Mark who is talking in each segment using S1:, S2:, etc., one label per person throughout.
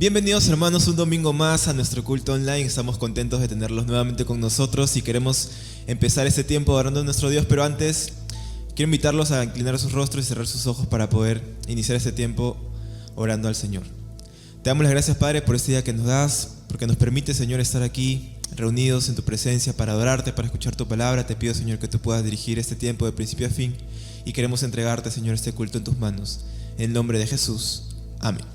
S1: Bienvenidos hermanos un domingo más a nuestro culto online. Estamos contentos de tenerlos nuevamente con nosotros y queremos empezar este tiempo adorando a nuestro Dios, pero antes quiero invitarlos a inclinar sus rostros y cerrar sus ojos para poder iniciar este tiempo orando al Señor. Te damos las gracias, Padre, por este día que nos das, porque nos permite, Señor, estar aquí reunidos en tu presencia para adorarte, para escuchar tu palabra. Te pido, Señor, que tú puedas dirigir este tiempo de principio a fin y queremos entregarte, Señor, este culto en tus manos. En el nombre de Jesús. Amén.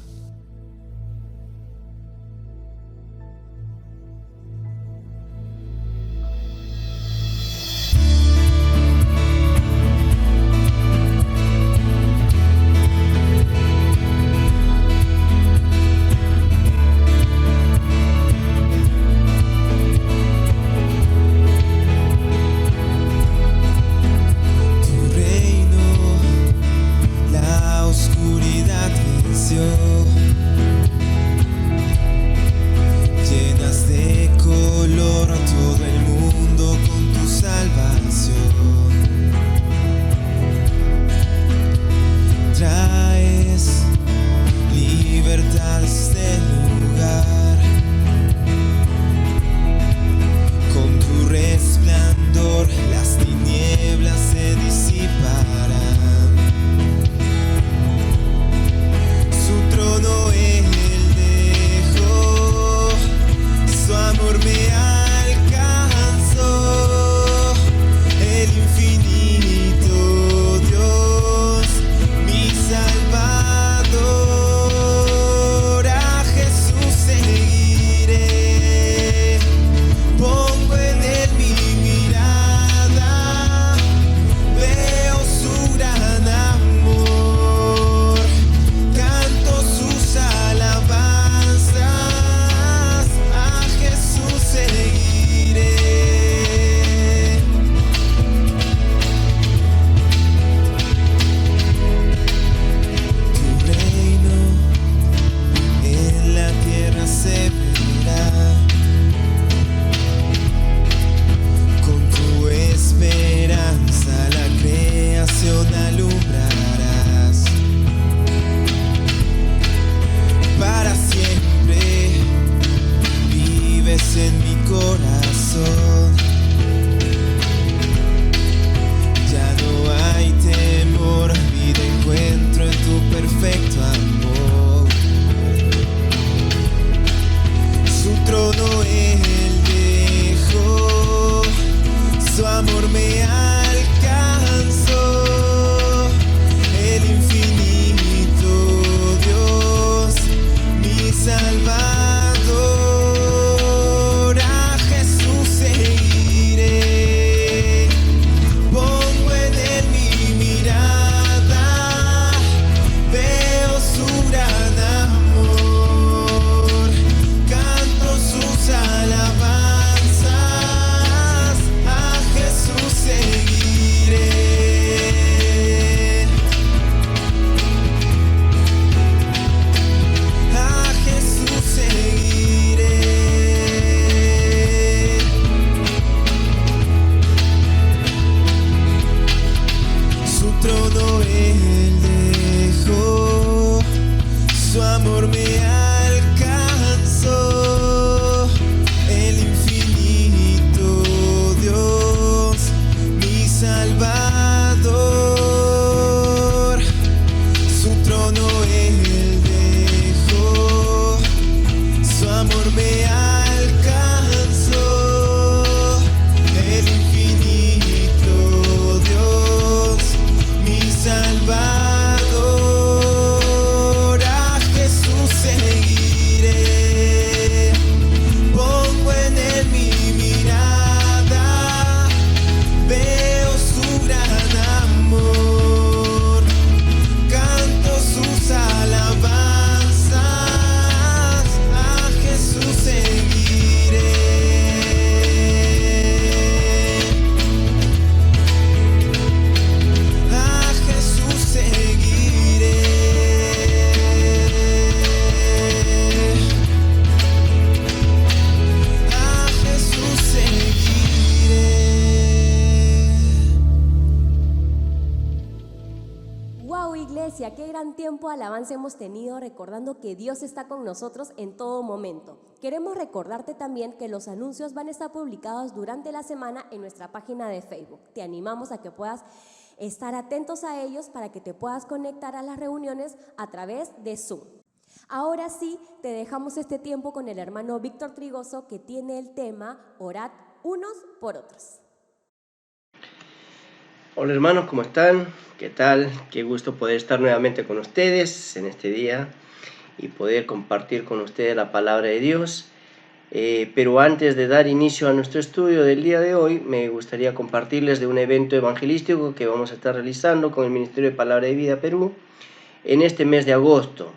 S2: Salvador, a Jesús seguiré. iglesia, qué gran tiempo de alabanza hemos tenido recordando que Dios está con nosotros en todo momento. Queremos recordarte también que los anuncios van a estar publicados durante la semana en nuestra página de Facebook. Te animamos a que puedas estar atentos a ellos para que te puedas conectar a las reuniones a través de Zoom. Ahora sí, te dejamos este tiempo con el hermano Víctor Trigoso, que tiene el tema Orad unos por otros.
S3: Hola hermanos, ¿cómo están? ¿Qué tal? Qué gusto poder estar nuevamente con ustedes en este día y poder compartir con ustedes la palabra de Dios. Pero antes de dar inicio a nuestro estudio del día de hoy, me gustaría compartirles de un evento evangelístico que vamos a estar realizando con el Ministerio de Palabra de Vida Perú en este mes de agosto.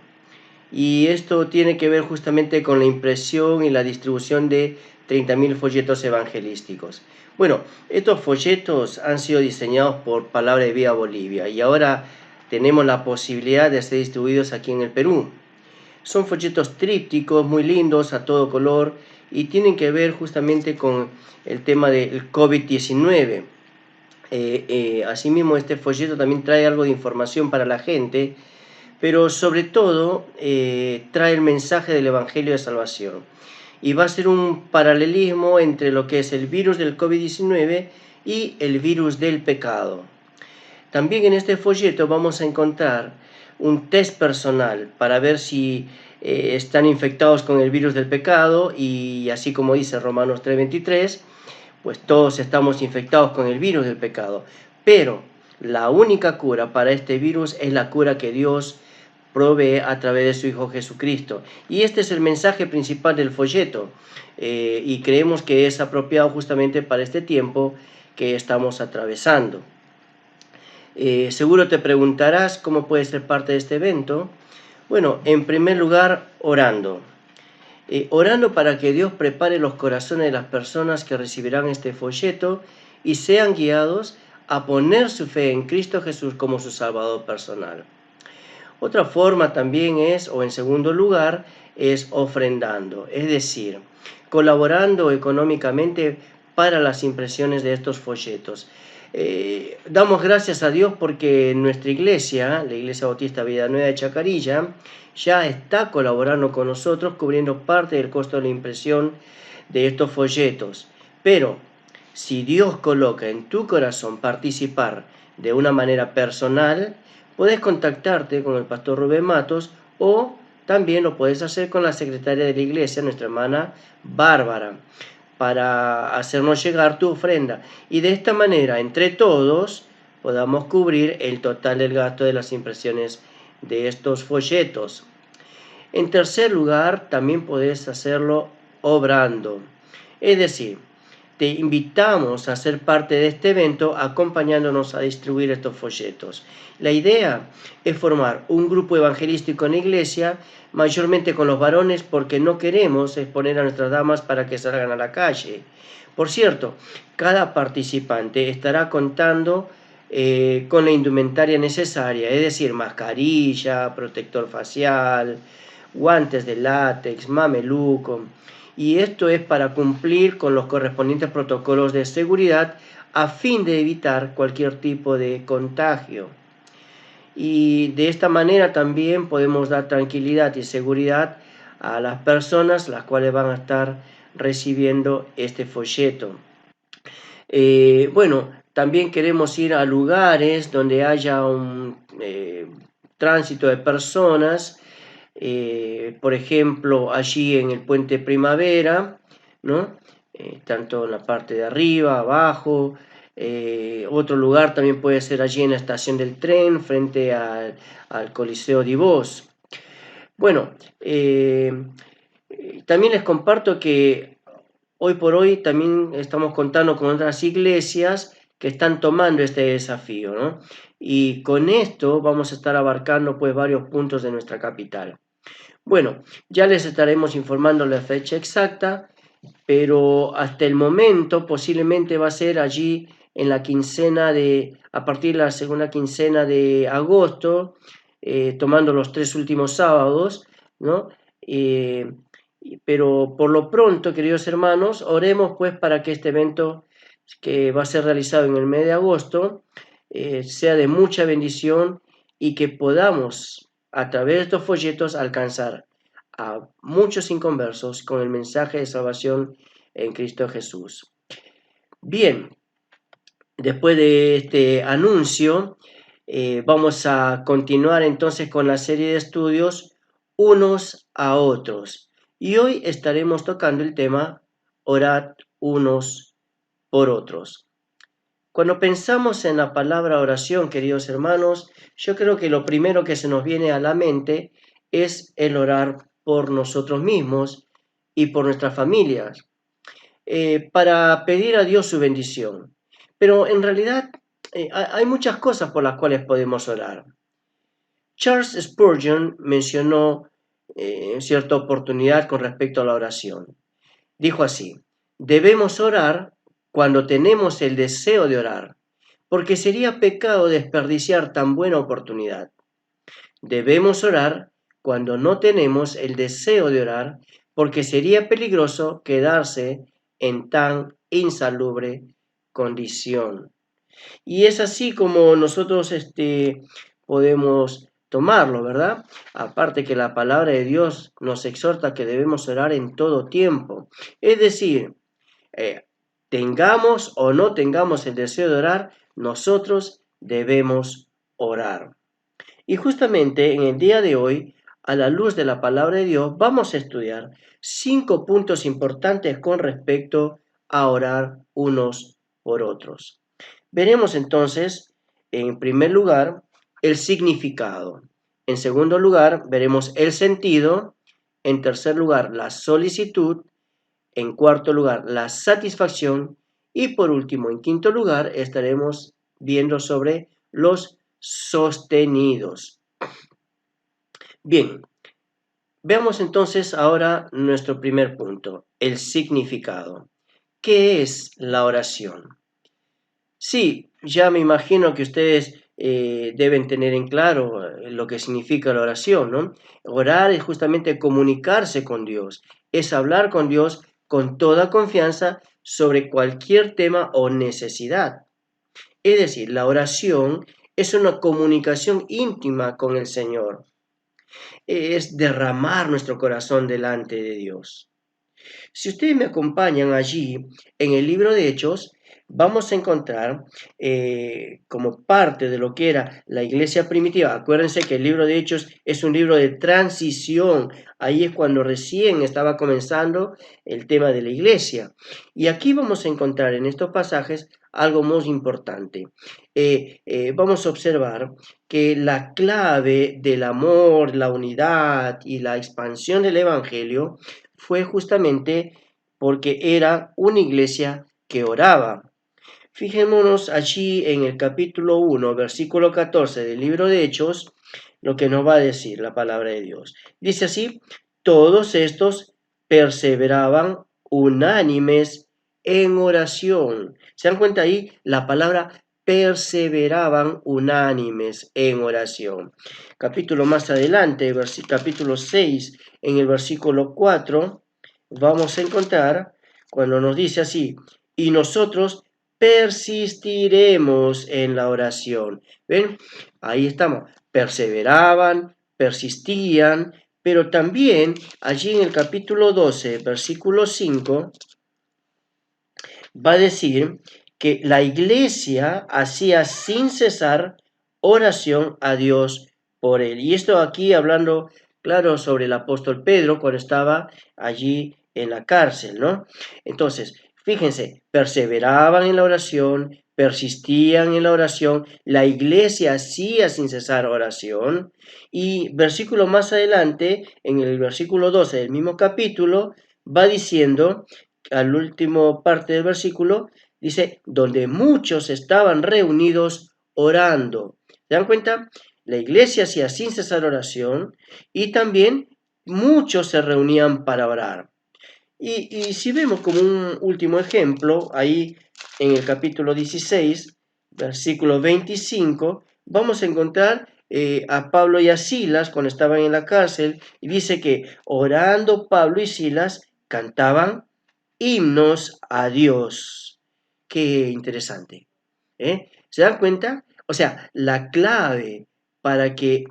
S3: Y esto tiene que ver justamente con la impresión y la distribución de 30.000 folletos evangelísticos. Bueno, estos folletos han sido diseñados por Palabra de Vida Bolivia y ahora tenemos la posibilidad de ser distribuidos aquí en el Perú. Son folletos trípticos muy lindos a todo color y tienen que ver justamente con el tema del COVID-19. Asimismo, este folleto también trae algo de información para la gente, pero sobre todo trae el mensaje del Evangelio de Salvación. Y va a ser un paralelismo entre lo que es el virus del COVID-19 y el virus del pecado. También en este folleto vamos a encontrar un test personal para ver si están infectados con el virus del pecado, y así como dice Romanos 3:23, pues todos estamos infectados con el virus del pecado. Pero la única cura para este virus es la cura que Dios provee a través de su Hijo Jesucristo. Y este es el mensaje principal del folleto, y creemos que es apropiado justamente para este tiempo que estamos atravesando. Seguro te preguntarás cómo puedes ser parte de este evento. Bueno, en primer lugar, orando. Orando para que Dios prepare los corazones de las personas que recibirán este folleto y sean guiados a poner su fe en Cristo Jesús como su Salvador personal. Otra forma también es, o en segundo lugar, es ofrendando, es decir, colaborando económicamente para las impresiones de estos folletos. Damos gracias a Dios porque nuestra iglesia, la Iglesia Bautista Vida Nueva de Chacarilla, ya está colaborando con nosotros, cubriendo parte del costo de la impresión de estos folletos. Pero si Dios coloca en tu corazón participar de una manera personal, puedes contactarte con el pastor Rubén Matos, o también lo puedes hacer con la secretaria de la iglesia, nuestra hermana Bárbara, para hacernos llegar tu ofrenda. Y de esta manera, entre todos, podamos cubrir el total del gasto de las impresiones de estos folletos. En tercer lugar, también puedes hacerlo obrando. Es decir, te invitamos a ser parte de este evento acompañándonos a distribuir estos folletos. La idea es formar un grupo evangelístico en la iglesia, mayormente con los varones, porque no queremos exponer a nuestras damas para que salgan a la calle. Por cierto, cada participante estará contando con la indumentaria necesaria, es decir, mascarilla, protector facial, guantes de látex, mameluco. Y esto es para cumplir con los correspondientes protocolos de seguridad a fin de evitar cualquier tipo de contagio. Y de esta manera también podemos dar tranquilidad y seguridad a las personas las cuales van a estar recibiendo este folleto. Bueno, también queremos ir a lugares donde haya un tránsito de personas. Por ejemplo, allí en el Puente Primavera, ¿no? Tanto en la parte de arriba, abajo. Otro lugar también puede ser allí en la estación del tren, frente al Coliseo Divós. Bueno, también les comparto que hoy por hoy también estamos contando con otras iglesias que están tomando este desafío, ¿no? Y con esto vamos a estar abarcando pues varios puntos de nuestra capital. Bueno, ya les estaremos informando la fecha exacta, pero hasta el momento posiblemente va a ser allí en la a partir de la segunda quincena de agosto, tomando los 3 últimos sábados, ¿no? Pero por lo pronto, queridos hermanos, oremos pues para que este evento que va a ser realizado en el mes de agosto sea de mucha bendición y que podamos a través de estos folletos alcanzar a muchos inconversos con el mensaje de salvación en Cristo Jesús. Bien, después de este anuncio, vamos a continuar entonces con la serie de estudios unos a otros. Y hoy estaremos tocando el tema orad unos por otros. Cuando pensamos en la palabra oración, queridos hermanos, yo creo que lo primero que se nos viene a la mente es el orar por nosotros mismos y por nuestras familias, para pedir a Dios su bendición. Pero en realidad hay muchas cosas por las cuales podemos orar. Charles Spurgeon mencionó en cierta oportunidad con respecto a la oración. Dijo así: debemos orar cuando tenemos el deseo de orar, porque sería pecado desperdiciar tan buena oportunidad. Debemos orar cuando no tenemos el deseo de orar, porque sería peligroso quedarse en tan insalubre condición. Y es así como nosotros podemos tomarlo, ¿verdad? Aparte que la palabra de Dios nos exhorta que debemos orar en todo tiempo. Es decir, tengamos o no tengamos el deseo de orar, nosotros debemos orar. Y justamente en el día de hoy, a la luz de la palabra de Dios, vamos a estudiar 5 puntos importantes con respecto a orar unos por otros. Veremos entonces, en primer lugar, el significado. En segundo lugar, veremos el sentido. En tercer lugar, la solicitud. En cuarto lugar, la satisfacción. Y por último, en quinto lugar, estaremos viendo sobre los sostenidos. Bien, veamos entonces ahora nuestro primer punto, el significado. ¿Qué es la oración? Sí, ya me imagino que ustedes deben tener en claro lo que significa la oración, ¿no? Orar es justamente comunicarse con Dios, es hablar con Dios con toda confianza sobre cualquier tema o necesidad. Es decir, la oración es una comunicación íntima con el Señor, es derramar nuestro corazón delante de Dios. Si ustedes me acompañan allí en el libro de Hechos, vamos a encontrar como parte de lo que era la iglesia primitiva. Acuérdense que el libro de Hechos es un libro de transición. Ahí es cuando recién estaba comenzando el tema de la iglesia. Y aquí vamos a encontrar en estos pasajes algo muy importante. Vamos a observar que la clave del amor, la unidad y la expansión del evangelio fue justamente porque era una iglesia que oraba. Fijémonos allí en el capítulo 1, versículo 14 del libro de Hechos, lo que nos va a decir la palabra de Dios. Dice así: todos estos perseveraban unánimes en oración. ¿Se dan cuenta ahí? La palabra perseveraban unánimes en oración. Capítulo más adelante, capítulo 6, en el versículo 4, vamos a encontrar cuando nos dice así: y nosotros persistiremos en la oración. ¿Ven? Ahí estamos. Perseveraban, persistían, pero también allí en el capítulo 12, versículo 5, va a decir que la iglesia hacía sin cesar oración a Dios por él. Y esto aquí hablando, claro, sobre el apóstol Pedro cuando estaba allí en la cárcel, ¿no? Entonces, fíjense, perseveraban en la oración, persistían en la oración, la iglesia hacía sin cesar oración. Y versículo más adelante, en el versículo 12 del mismo capítulo, va diciendo, al último parte del versículo, dice, donde muchos estaban reunidos orando. ¿Se dan cuenta? La iglesia hacía sin cesar oración y también muchos se reunían para orar. Y si vemos como un último ejemplo, ahí en el capítulo 16, versículo 25, vamos a encontrar a Pablo y a Silas cuando estaban en la cárcel, y dice que orando Pablo y Silas cantaban himnos a Dios. Qué interesante. ¿Se dan cuenta? O sea, la clave para que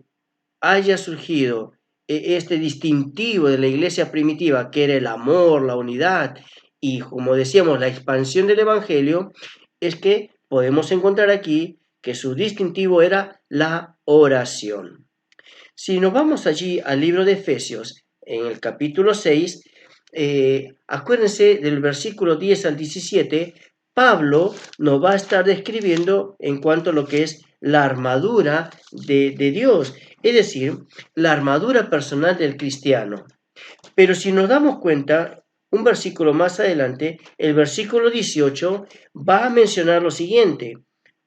S3: haya surgido este distintivo de la iglesia primitiva, que era el amor, la unidad y, como decíamos, la expansión del evangelio, es que podemos encontrar aquí que su distintivo era la oración. Si nos vamos allí al libro de Efesios, en el capítulo 6, acuérdense del versículo 10 al 17, Pablo nos va a estar describiendo en cuanto a lo que es la armadura de Dios, es decir, la armadura personal del cristiano. Pero si nos damos cuenta, un versículo más adelante, el versículo 18, va a mencionar lo siguiente: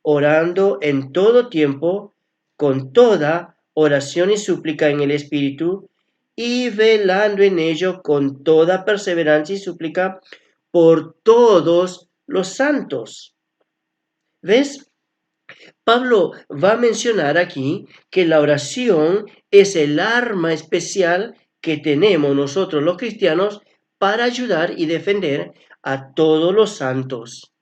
S3: orando en todo tiempo, con toda oración y súplica en el Espíritu, y velando en ello con toda perseverancia y súplica por todos los santos. ¿Ves? Pablo va a mencionar aquí que la oración es el arma especial que tenemos nosotros los cristianos para ayudar y defender a todos los santos.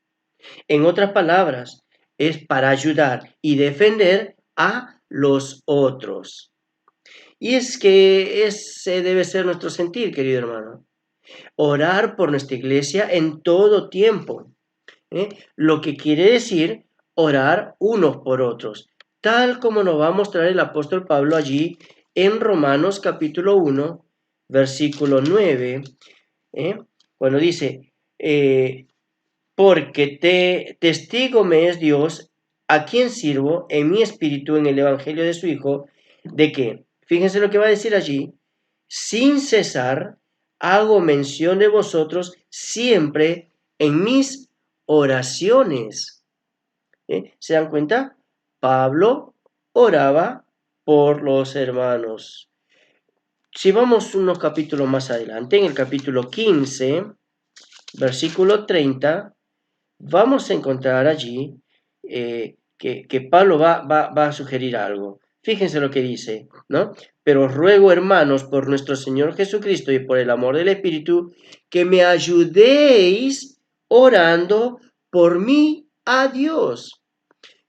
S3: En otras palabras, es para ayudar y defender a los otros. Y es que ese debe ser nuestro sentir, querido hermano. Orar por nuestra iglesia en todo tiempo. Lo que quiere decir orar unos por otros, tal como nos va a mostrar el apóstol Pablo allí en Romanos capítulo 1, versículo 9, cuando dice, porque testigo me es Dios, a quien sirvo en mi espíritu en el evangelio de su Hijo, de que, fíjense lo que va a decir allí, sin cesar hago mención de vosotros siempre en mis oraciones. ¿Se dan cuenta? Pablo oraba por los hermanos. Si vamos unos capítulos más adelante, en el capítulo 15, versículo 30, vamos a encontrar allí que Pablo va a sugerir algo. Fíjense lo que dice, ¿no? Pero os ruego, hermanos, por nuestro Señor Jesucristo y por el amor del Espíritu, que me ayudéis orando por mí a Dios.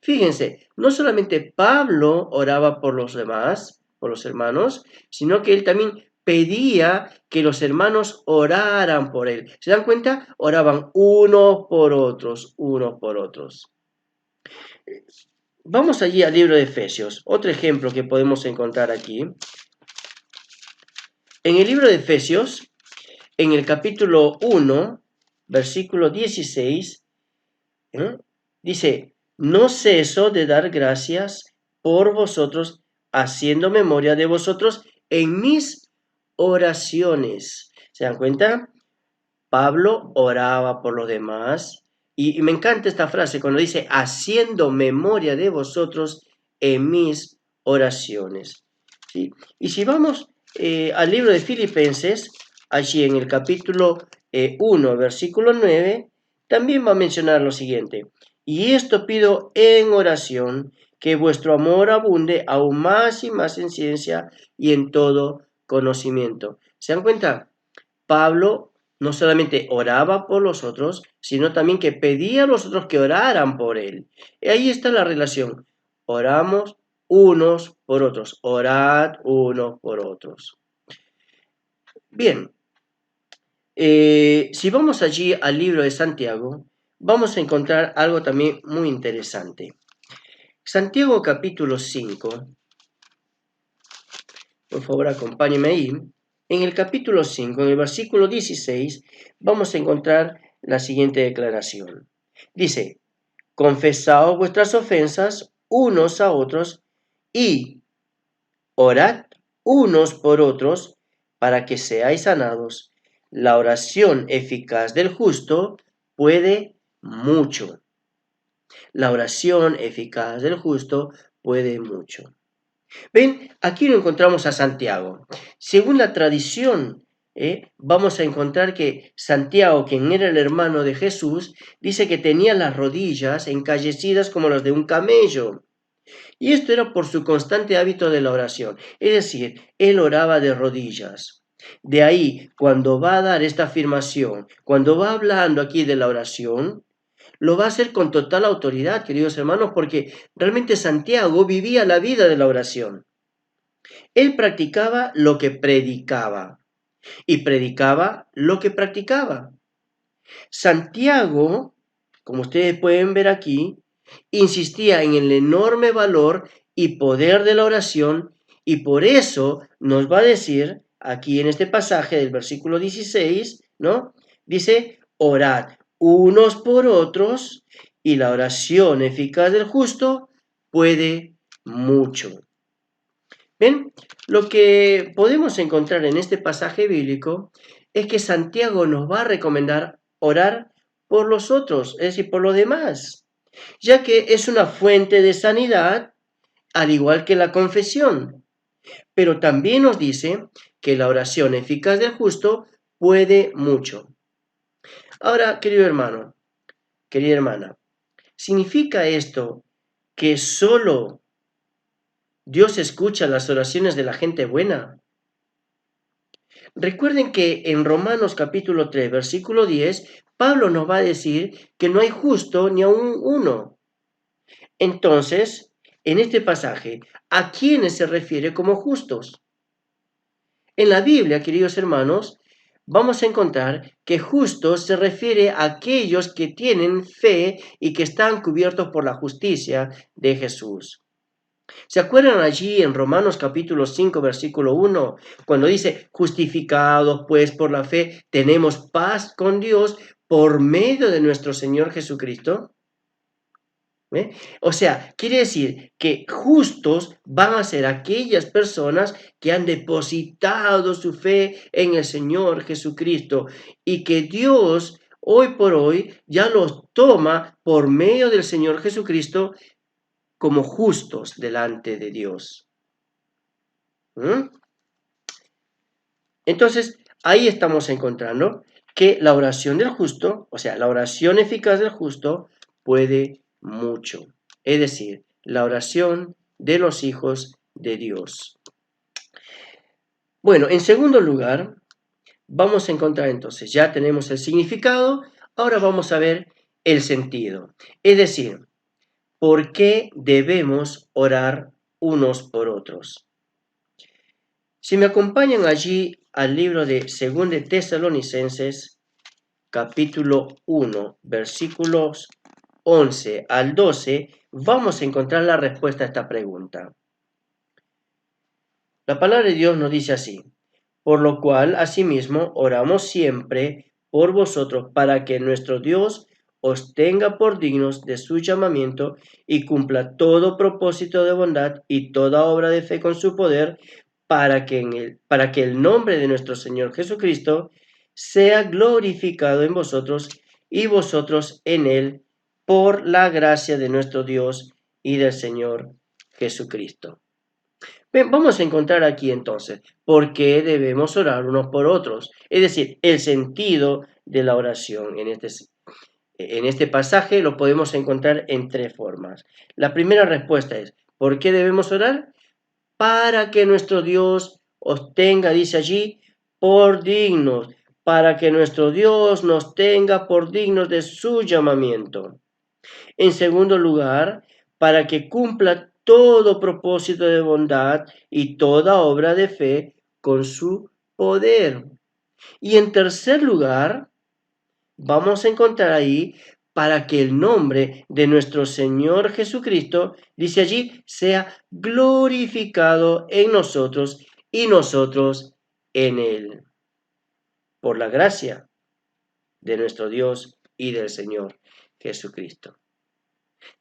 S3: Fíjense, no solamente Pablo oraba por los demás, por los hermanos, sino que él también pedía que los hermanos oraran por él. ¿Se dan cuenta? Oraban unos por otros, unos por otros. Vamos allí al libro de Efesios, otro ejemplo que podemos encontrar aquí. En el libro de Efesios, en el capítulo 1, versículo 16, dice, no ceso de dar gracias por vosotros, haciendo memoria de vosotros en mis oraciones. ¿Se dan cuenta? Pablo oraba por los demás. Y me encanta esta frase cuando dice, haciendo memoria de vosotros en mis oraciones. ¿Sí? Y si vamos al libro de Filipenses, allí en el capítulo 1, versículo 9, también va a mencionar lo siguiente. Y esto pido en oración, que vuestro amor abunde aún más y más en ciencia y en todo conocimiento. ¿Se dan cuenta? Pablo no solamente oraba por los otros, sino también que pedía a los otros que oraran por él. Y ahí está la relación. Oramos unos por otros. Orad unos por otros. Bien, si vamos allí al libro de Santiago, vamos a encontrar algo también muy interesante. Santiago capítulo 5, por favor acompáñenme ahí. En el capítulo 5, en el versículo 16, vamos a encontrar la siguiente declaración. Dice, confesaos vuestras ofensas unos a otros y orad unos por otros para que seáis sanados. La oración eficaz del justo puede mucho. La oración eficaz del justo puede mucho. Ven, aquí lo encontramos a Santiago. Según la tradición, vamos a encontrar que Santiago, quien era el hermano de Jesús, dice que tenía las rodillas encallecidas como las de un camello. Y esto era por su constante hábito de la oración. Es decir, él oraba de rodillas. De ahí, cuando va a dar esta afirmación, cuando va hablando aquí de la oración, lo va a hacer con total autoridad, queridos hermanos, porque realmente Santiago vivía la vida de la oración. Él practicaba lo que predicaba y predicaba lo que practicaba. Santiago, como ustedes pueden ver aquí, insistía en el enorme valor y poder de la oración, y por eso nos va a decir aquí en este pasaje del versículo 16, ¿no? Dice, orad unos por otros, y la oración eficaz del justo puede mucho. Bien, lo que podemos encontrar en este pasaje bíblico es que Santiago nos va a recomendar orar por los otros, es decir, por los demás, ya que es una fuente de sanidad, al igual que la confesión. Pero también nos dice que la oración eficaz del justo puede mucho. Ahora, querido hermano, querida hermana, ¿significa esto que solo Dios escucha las oraciones de la gente buena? Recuerden que en Romanos capítulo 3, versículo 10, Pablo nos va a decir que no hay justo ni aun uno. Entonces, en este pasaje, ¿a quiénes se refiere como justos? En la Biblia, queridos hermanos, vamos a encontrar que justos se refiere a aquellos que tienen fe y que están cubiertos por la justicia de Jesús. ¿Se acuerdan allí en Romanos capítulo 5, versículo 1, cuando dice, justificados pues por la fe, tenemos paz con Dios por medio de nuestro Señor Jesucristo? O sea, quiere decir que justos van a ser aquellas personas que han depositado su fe en el Señor Jesucristo y que Dios hoy por hoy ya los toma por medio del Señor Jesucristo como justos delante de Dios. Entonces, ahí estamos encontrando que la oración del justo, o sea, la oración eficaz del justo, puede mucho. Es decir, la oración de los hijos de Dios. Bueno, en segundo lugar, vamos a encontrar entonces, ya tenemos el significado, ahora vamos a ver el sentido. Es decir, ¿por qué debemos orar unos por otros? Si me acompañan allí al libro de 2 de Tesalonicenses, capítulo 1, versículos 11 al 12, vamos a encontrar la respuesta a esta pregunta. La palabra de Dios nos dice así, por lo cual, asimismo, oramos siempre por vosotros para que nuestro Dios os tenga por dignos de su llamamiento y cumpla todo propósito de bondad y toda obra de fe con su poder, para que el nombre de nuestro Señor Jesucristo sea glorificado en vosotros y vosotros en él, por la gracia de nuestro Dios y del Señor Jesucristo. Bien, vamos a encontrar aquí entonces por qué debemos orar unos por otros, es decir, el sentido de la oración. En este pasaje lo podemos encontrar en tres formas. La primera respuesta es, ¿por qué debemos orar? Para que nuestro Dios os tenga, dice allí, por dignos, para que nuestro Dios nos tenga por dignos de su llamamiento. En segundo lugar, para que cumpla todo propósito de bondad y toda obra de fe con su poder. Y en tercer lugar, vamos a encontrar ahí para que el nombre de nuestro Señor Jesucristo, dice allí, sea glorificado en nosotros y nosotros en Él. Por la gracia de nuestro Dios y del Señor Jesucristo.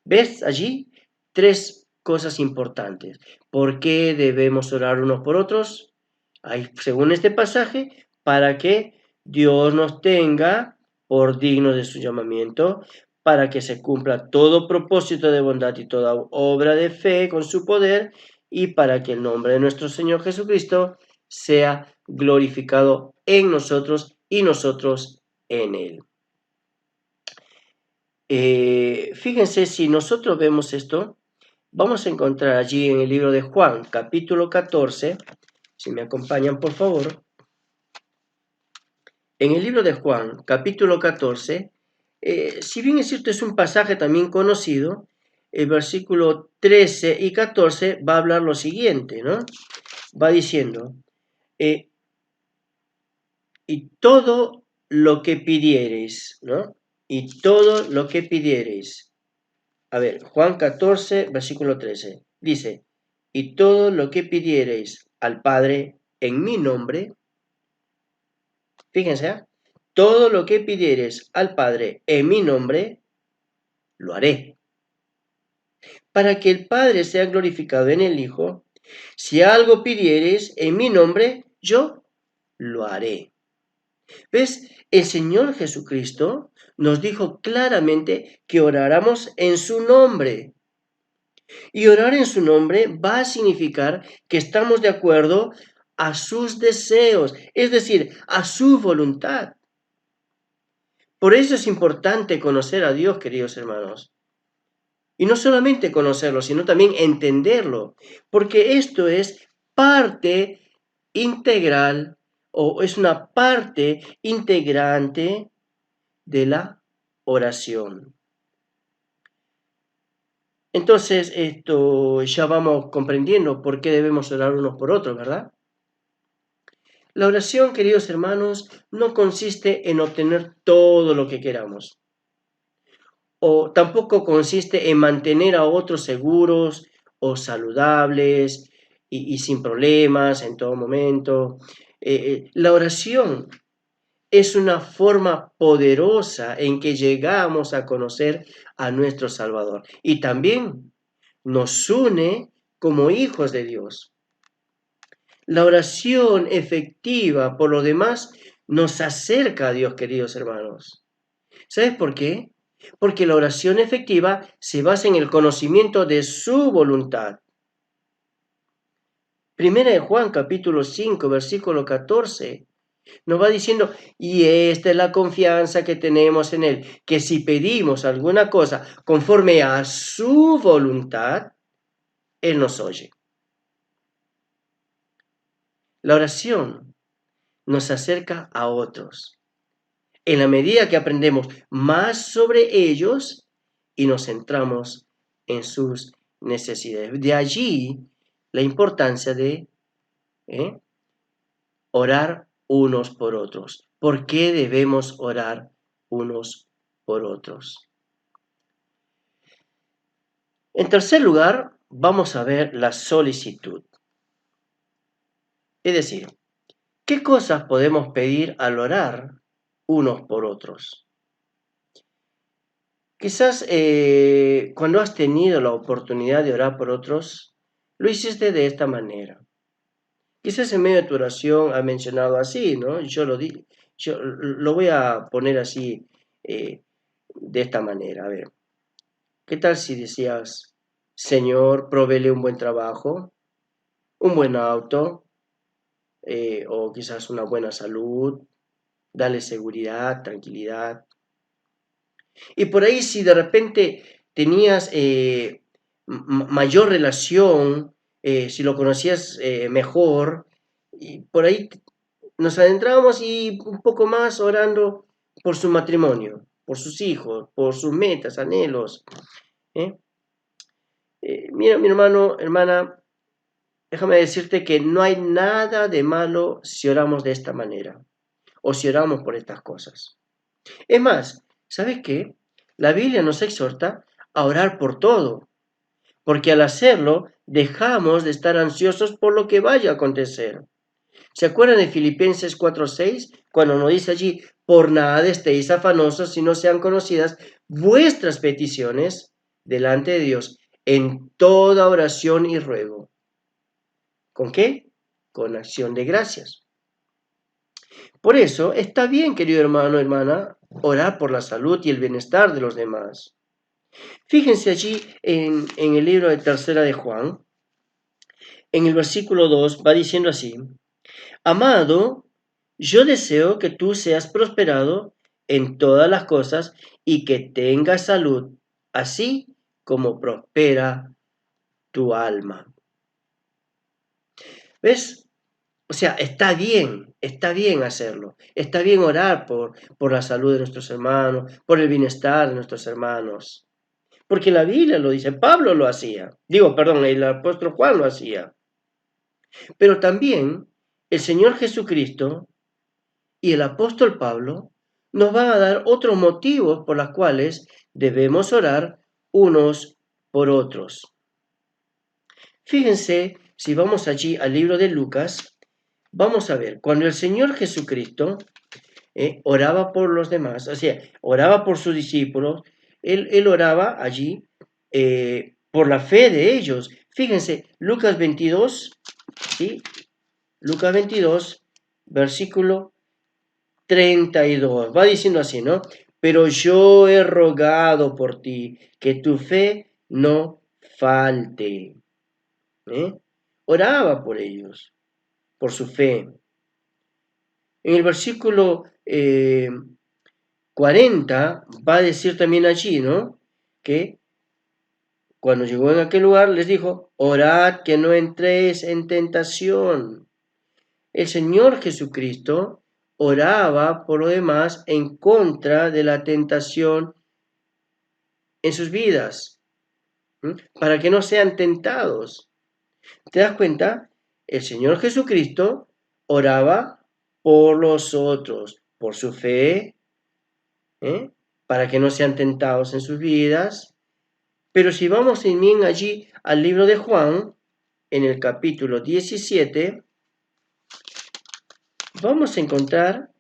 S3: ¿Ves allí? Tres cosas importantes. ¿Por qué debemos orar unos por otros? Ahí, según este pasaje, para que Dios nos tenga por dignos de su llamamiento, para que se cumpla todo propósito de bondad y toda obra de fe con su poder, y para que el nombre de nuestro Señor Jesucristo sea glorificado en nosotros y nosotros en Él. Fíjense, si nosotros vemos esto, vamos a encontrar allí en el libro de Juan, capítulo 14, si me acompañan por favor. En el libro de Juan, capítulo 14, si bien es cierto, es un pasaje también conocido, el versículo 13 y 14 va a hablar lo siguiente, ¿no? Va diciendo, y todo lo que pidiereis, ¿no? Y todo lo que pidiereis. A ver, Juan 14, versículo 13, dice, y todo lo que pidiereis al Padre en mi nombre, fíjense, todo lo que pidiereis al Padre en mi nombre, lo haré, para que el Padre sea glorificado en el Hijo. Si algo pidiereis en mi nombre, yo lo haré. ¿Ves? El Señor Jesucristo nos dijo claramente que oráramos en su nombre. Y orar en su nombre va a significar que estamos de acuerdo a sus deseos, es decir, a su voluntad. Por eso es importante conocer a Dios, queridos hermanos. Y no solamente conocerlo, sino también entenderlo, porque esto es parte integral o es una parte integrante de la oración. Entonces, esto ya vamos comprendiendo por qué debemos orar unos por otros, ¿verdad? La oración, queridos hermanos, no consiste en obtener todo lo que queramos, o tampoco consiste en mantener a otros seguros o saludables y sin problemas en todo momento. La oración es una forma poderosa en que llegamos a conocer a nuestro Salvador y también nos une como hijos de Dios. La oración efectiva, por lo demás, nos acerca a Dios, queridos hermanos. ¿Sabes por qué? Porque la oración efectiva se basa en el conocimiento de su voluntad. Primera de Juan, capítulo 5, versículo 14, nos va diciendo, y esta es la confianza que tenemos en Él, que si pedimos alguna cosa conforme a su voluntad, Él nos oye. La oración nos acerca a otros. En la medida que aprendemos más sobre ellos y nos centramos en sus necesidades. De allí la importancia de orar unos por otros. ¿Por qué debemos orar unos por otros? En tercer lugar, vamos a ver la solicitud. Es decir, ¿qué cosas podemos pedir al orar unos por otros? Quizás cuando has tenido la oportunidad de orar por otros, lo hiciste de esta manera. Quizás en medio de tu oración has mencionado así, ¿no? Yo lo voy a poner así, de esta manera. A ver, ¿qué tal si decías, Señor, provéele un buen trabajo, un buen auto, o quizás una buena salud, dale seguridad, tranquilidad? Y por ahí si de repente tenías mayor relación, si lo conocías mejor, y por ahí nos adentramos y un poco más orando por su matrimonio, por sus hijos, por sus metas, anhelos. ¿eh? Mira, mi hermano, hermana, déjame decirte que no hay nada de malo si oramos de esta manera o si oramos por estas cosas. Es más, ¿sabes qué? La Biblia nos exhorta a orar por todo, porque al hacerlo dejamos de estar ansiosos por lo que vaya a acontecer. ¿Se acuerdan de Filipenses 4:6? Cuando nos dice allí, por nada estéis afanosos si no sean conocidas vuestras peticiones delante de Dios en toda oración y ruego. ¿Con qué? Con acción de gracias. Por eso está bien, querido hermano, hermana, orar por la salud y el bienestar de los demás. Fíjense allí en el libro de Tercera de Juan, en el versículo 2, va diciendo así, Amado, yo deseo que tú seas prosperado en todas las cosas y que tengas salud, así como prospera tu alma. ¿Ves? O sea, está bien Está bien hacerlo, está bien orar por la salud de nuestros hermanos, por el bienestar de nuestros hermanos. Porque la Biblia lo dice, Pablo lo hacía. El apóstol Juan lo hacía. Pero también el Señor Jesucristo y el apóstol Pablo nos van a dar otros motivos por los cuales debemos orar unos por otros. Fíjense, si vamos allí al libro de Lucas, vamos a ver, cuando el Señor Jesucristo oraba por los demás, o sea, oraba por sus discípulos, él oraba allí por la fe de ellos. Fíjense, Lucas 22, ¿sí? Lucas 22, versículo 32, va diciendo así, ¿no? Pero yo he rogado por ti, que tu fe no falte. Oraba por ellos, por su fe. En el versículo 40 va a decir también allí, ¿no? Que cuando llegó en aquel lugar les dijo, orad que no entréis en tentación. El Señor Jesucristo oraba por lo demás en contra de la tentación en sus vidas, para que no sean tentados. ¿Te das cuenta? El Señor Jesucristo oraba por los otros, por su fe, para que no sean tentados en sus vidas. Pero si vamos también allí al libro de Juan, en el capítulo 17, vamos a encontrar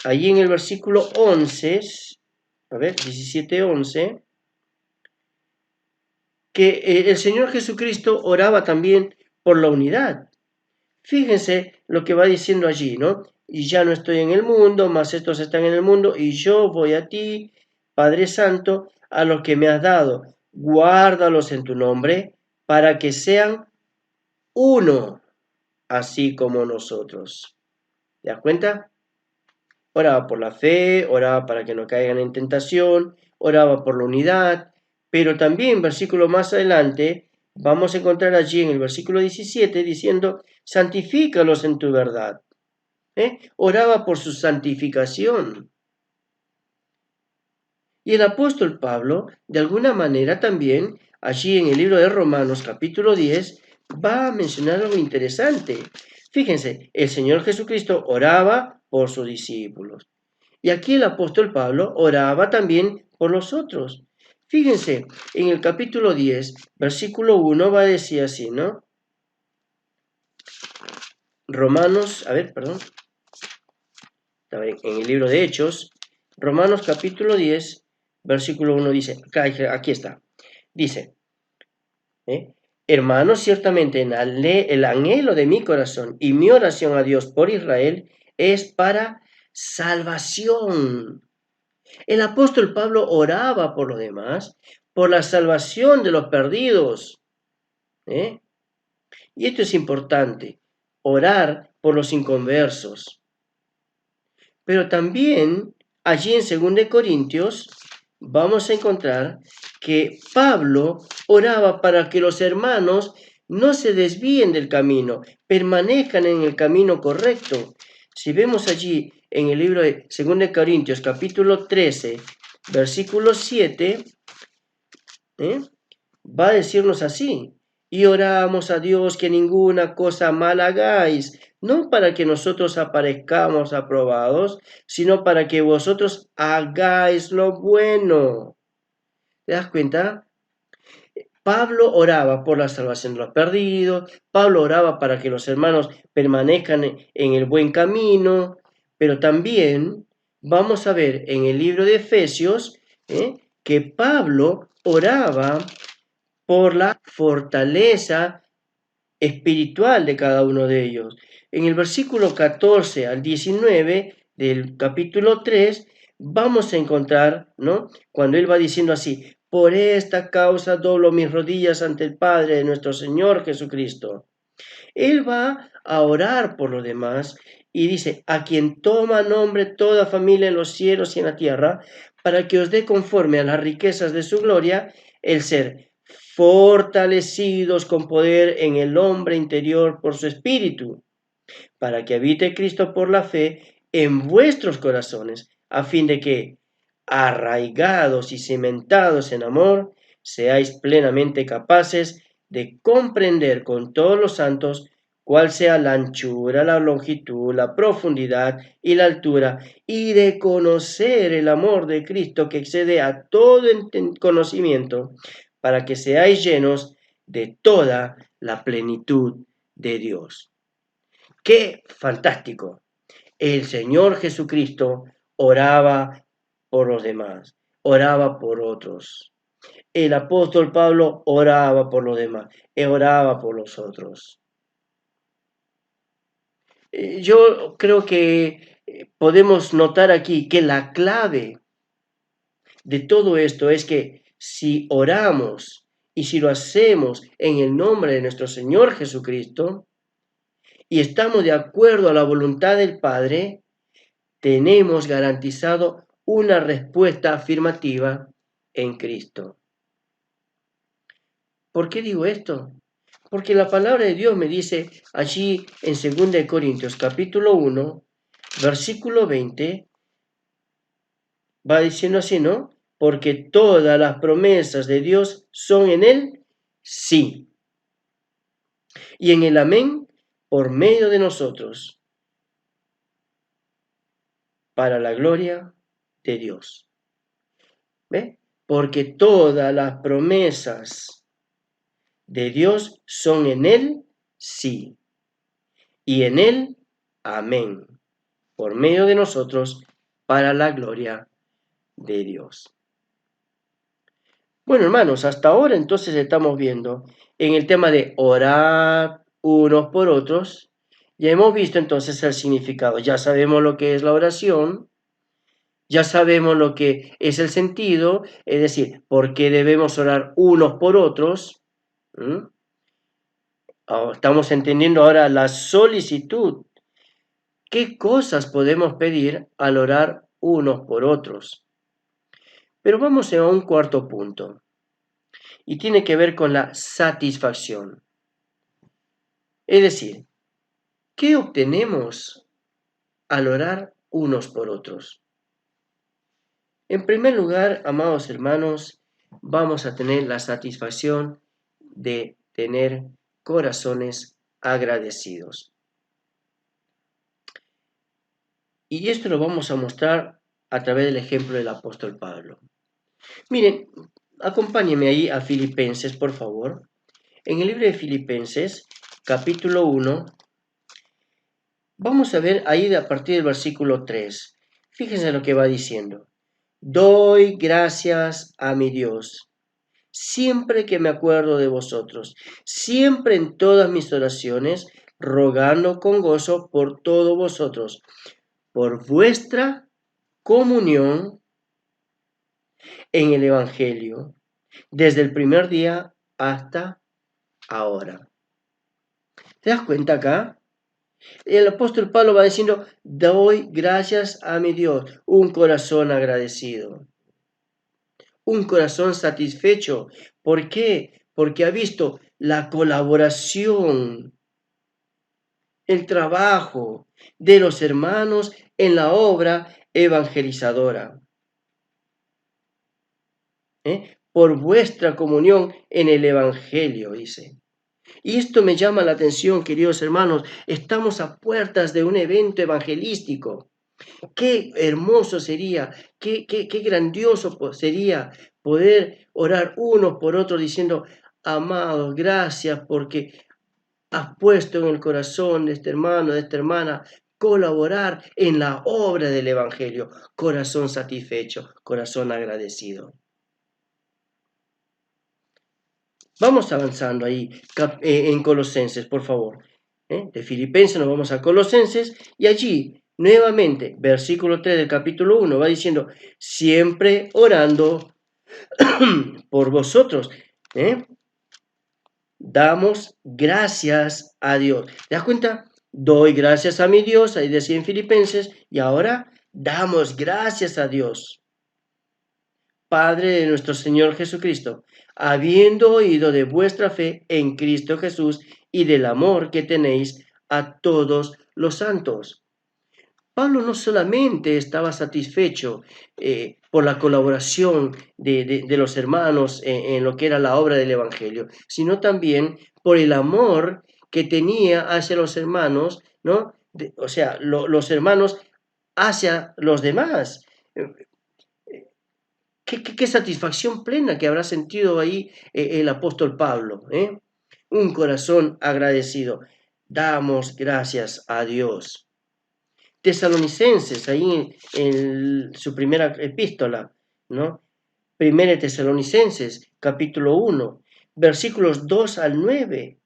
S3: allí en el versículo 11, 17:11, que el Señor Jesucristo oraba también por la unidad. Fíjense lo que va diciendo allí, ¿no? Y ya no estoy en el mundo, mas estos están en el mundo, y yo voy a ti, Padre Santo, a los que me has dado. Guárdalos en tu nombre, para que sean uno, así como nosotros. ¿Te das cuenta? Oraba por la fe, oraba para que no caigan en tentación, oraba por la unidad, pero también, versículo más adelante, vamos a encontrar allí en el versículo 17 diciendo, santifícalos en tu verdad. Oraba por su santificación. Y el apóstol Pablo, de alguna manera también, allí en el libro de Romanos capítulo 10, va a mencionar algo interesante. Fíjense, el Señor Jesucristo oraba por sus discípulos. Y aquí el apóstol Pablo oraba también por los otros. Fíjense, en el capítulo 10, versículo 1 va a decir así, ¿no? Romanos, en el libro de Hechos, Romanos capítulo 10, versículo 1 dice, aquí está, dice, hermanos, ciertamente el anhelo de mi corazón y mi oración a Dios por Israel es para salvación. El apóstol Pablo oraba por los demás, por la salvación de los perdidos. Y esto es importante, orar por los inconversos. Pero también allí en 2 Corintios vamos a encontrar que Pablo oraba para que los hermanos no se desvíen del camino, permanezcan en el camino correcto. Si vemos allí en el libro de 2 Corintios capítulo 13, versículo 7, va a decirnos así, y oramos a Dios que ninguna cosa mal hagáis, no para que nosotros aparezcamos aprobados, sino para que vosotros hagáis lo bueno. ¿Te das cuenta? Pablo oraba por la salvación de los perdidos, Pablo oraba para que los hermanos permanezcan en el buen camino, pero también vamos a ver en el libro de Efesios que Pablo oraba por la fortaleza espiritual de cada uno de ellos. En el versículo 14 al 19 del capítulo 3 vamos a encontrar, ¿no? Cuando él va diciendo así, por esta causa doblo mis rodillas ante el Padre de nuestro Señor Jesucristo. Él va a orar por los demás y dice, a quien toma nombre toda familia en los cielos y en la tierra, para que os dé conforme a las riquezas de su gloria, el ser fortalecidos con poder en el hombre interior por su espíritu. para que habite Cristo por la fe en vuestros corazones, a fin de que, arraigados y cimentados en amor, seáis plenamente capaces de comprender con todos los santos cuál sea la anchura, la longitud, la profundidad y la altura, y de conocer el amor de Cristo que excede a todo conocimiento, para que seáis llenos de toda la plenitud de Dios. ¡Qué fantástico! El Señor Jesucristo oraba por los demás, oraba por otros. El apóstol Pablo oraba por los demás, oraba por los otros. Yo creo que podemos notar aquí que la clave de todo esto es que si oramos y si lo hacemos en el nombre de nuestro Señor Jesucristo y estamos de acuerdo a la voluntad del Padre, tenemos garantizado una respuesta afirmativa en Cristo. ¿Por qué digo esto? Porque la palabra de Dios me dice allí en 2 Corintios capítulo 1, versículo 20, va diciendo así, ¿no? Porque todas las promesas de Dios son en Él sí. Y en el amén por medio de nosotros, para la gloria de Dios. ¿Ve? Porque todas las promesas de Dios son en Él sí. Y en Él amén. Por medio de nosotros, para la gloria de Dios. Bueno, hermanos, hasta ahora entonces estamos viendo en el tema de orar unos por otros. Ya hemos visto entonces el significado. Ya sabemos lo que es la oración. Ya sabemos lo que es el sentido, es decir, por qué debemos orar unos por otros. Estamos entendiendo ahora la solicitud. ¿Qué cosas podemos pedir al orar unos por otros? Pero vamos a un cuarto punto, y tiene que ver con la satisfacción. Es decir, ¿qué obtenemos al orar unos por otros? En primer lugar, amados hermanos, vamos a tener la satisfacción de tener corazones agradecidos. Y esto lo vamos a mostrar a través del ejemplo del apóstol Pablo. Miren, acompáñenme ahí a Filipenses, por favor. En el libro de Filipenses, capítulo 1, vamos a ver ahí a partir del versículo 3. Fíjense lo que va diciendo. Doy gracias a mi Dios, siempre que me acuerdo de vosotros, siempre en todas mis oraciones, rogando con gozo por todos vosotros, por vuestra comunión en el Evangelio, desde el primer día hasta ahora. ¿Te das cuenta acá? El apóstol Pablo va diciendo, doy gracias a mi Dios, un corazón agradecido, un corazón satisfecho. ¿Por qué? Porque ha visto la colaboración, el trabajo de los hermanos en la obra evangelizadora. Por vuestra comunión en el Evangelio, dice. Y esto me llama la atención, queridos hermanos. Estamos a puertas de un evento evangelístico. Qué hermoso sería, qué grandioso sería poder orar unos por otros diciendo, amados, gracias porque has puesto en el corazón de este hermano, de esta hermana, colaborar en la obra del Evangelio. Corazón satisfecho, corazón agradecido. Vamos avanzando ahí en Colosenses, por favor. De Filipenses nos vamos a Colosenses y allí, nuevamente, versículo 3 del capítulo 1 va diciendo, siempre orando por vosotros. Damos gracias a Dios. ¿Te das cuenta? Doy gracias a mi Dios, ahí decía en Filipenses, y ahora damos gracias a Dios, Padre de nuestro Señor Jesucristo, habiendo oído de vuestra fe en Cristo Jesús y del amor que tenéis a todos los santos. Pablo no solamente estaba satisfecho por la colaboración de los hermanos en lo que era la obra del Evangelio, sino también por el amor que tenía hacia los hermanos, ¿no? Los hermanos hacia los demás. Qué satisfacción plena que habrá sentido ahí el apóstol Pablo, ¿eh? Un corazón agradecido. Damos gracias a Dios. Tesalonicenses, ahí en su primera epístola, ¿no? Primera Tesalonicenses, capítulo 1, versículos 2 al 9.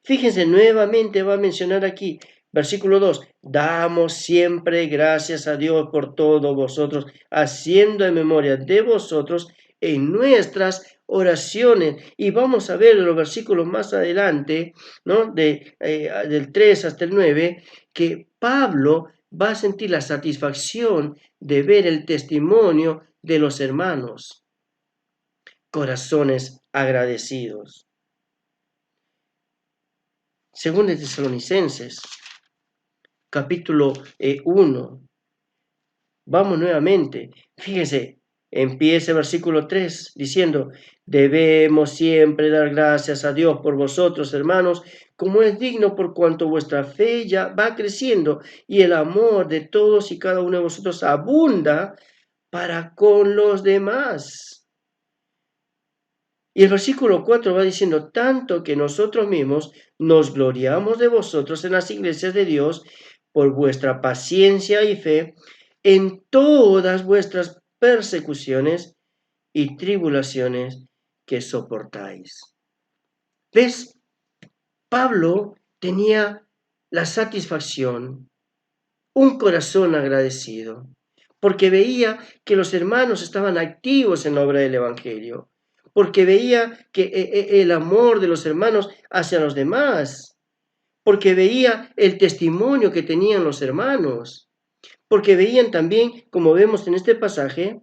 S3: Fíjense, nuevamente va a mencionar aquí, versículo 2, damos siempre gracias a Dios por todos vosotros, haciendo en memoria de vosotros en nuestras oraciones. Y vamos a ver en los versículos más adelante, ¿no? Del 3 hasta el 9, que Pablo va a sentir la satisfacción de ver el testimonio de los hermanos. Corazones agradecidos. Según de Tesalonicenses, capítulo 1. Vamos nuevamente. Fíjense, empieza el versículo 3 diciendo, debemos siempre dar gracias a Dios por vosotros, hermanos, como es digno por cuanto vuestra fe ya va creciendo y el amor de todos y cada uno de vosotros abunda para con los demás. Y el versículo 4 va diciendo, tanto que nosotros mismos nos gloriamos de vosotros en las iglesias de Dios por vuestra paciencia y fe en todas vuestras persecuciones y tribulaciones que soportáis. ¿Ves? Pablo tenía la satisfacción, un corazón agradecido, porque veía que los hermanos estaban activos en la obra del Evangelio, porque veía que el amor de los hermanos hacia los demás, porque veía el testimonio que tenían los hermanos, porque veían también, como vemos en este pasaje,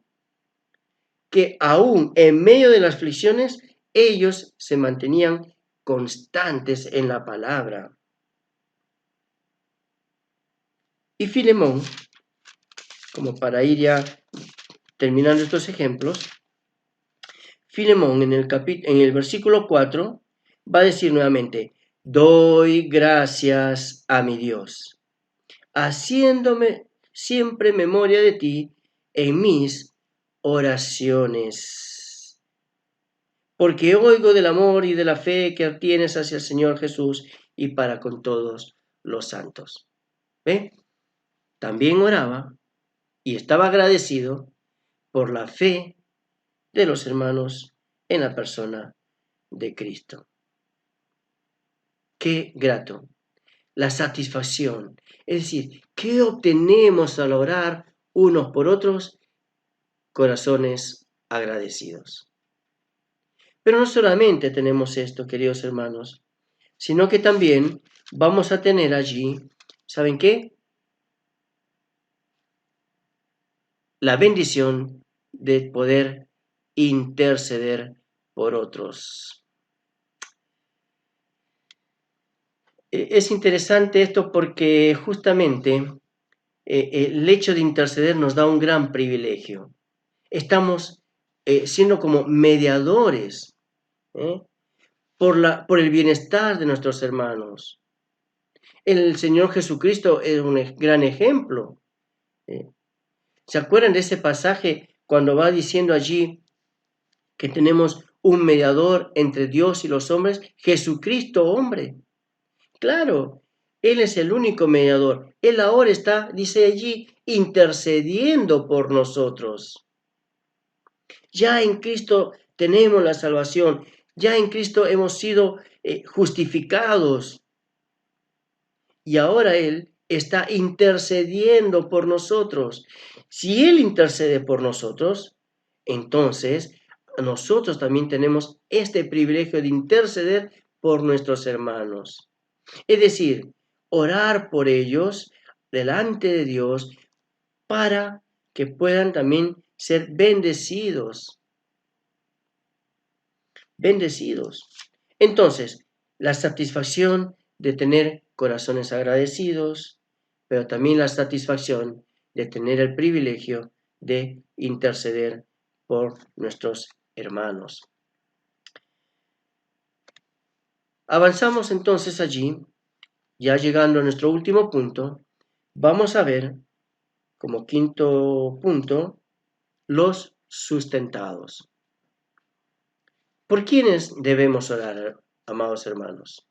S3: que aún en medio de las aflicciones, ellos se mantenían constantes en la palabra. Y Filemón, como para ir ya terminando estos ejemplos, Filemón en el versículo 4 va a decir nuevamente, doy gracias a mi Dios, haciéndome siempre memoria de ti en mis oraciones. Porque oigo del amor y de la fe que tienes hacia el Señor Jesús y para con todos los santos. ¿Ve? También oraba y estaba agradecido por la fe de los hermanos en la persona de Cristo. Qué grato. La satisfacción, es decir, ¿qué obtenemos al orar unos por otros? Corazones agradecidos. Pero no solamente tenemos esto, queridos hermanos, sino que también vamos a tener allí, ¿saben qué? La bendición de poder interceder por otros. Es interesante esto porque justamente el hecho de interceder nos da un gran privilegio. Estamos siendo como mediadores por el bienestar de nuestros hermanos. El Señor Jesucristo es un gran ejemplo. ¿Se acuerdan de ese pasaje cuando va diciendo allí que tenemos un mediador entre Dios y los hombres? Jesucristo, hombre. Claro, Él es el único mediador. Él ahora está, dice allí, intercediendo por nosotros. Ya en Cristo tenemos la salvación. Ya en Cristo hemos sido justificados. Y ahora Él está intercediendo por nosotros. Si Él intercede por nosotros, entonces nosotros también tenemos este privilegio de interceder por nuestros hermanos. Es decir, orar por ellos delante de Dios para que puedan también ser bendecidos. Bendecidos. Entonces, la satisfacción de tener corazones agradecidos, pero también la satisfacción de tener el privilegio de interceder por nuestros hermanos. Avanzamos entonces allí, ya llegando a nuestro último punto, vamos a ver como quinto punto los sustentados. ¿Por quiénes debemos orar, amados hermanos?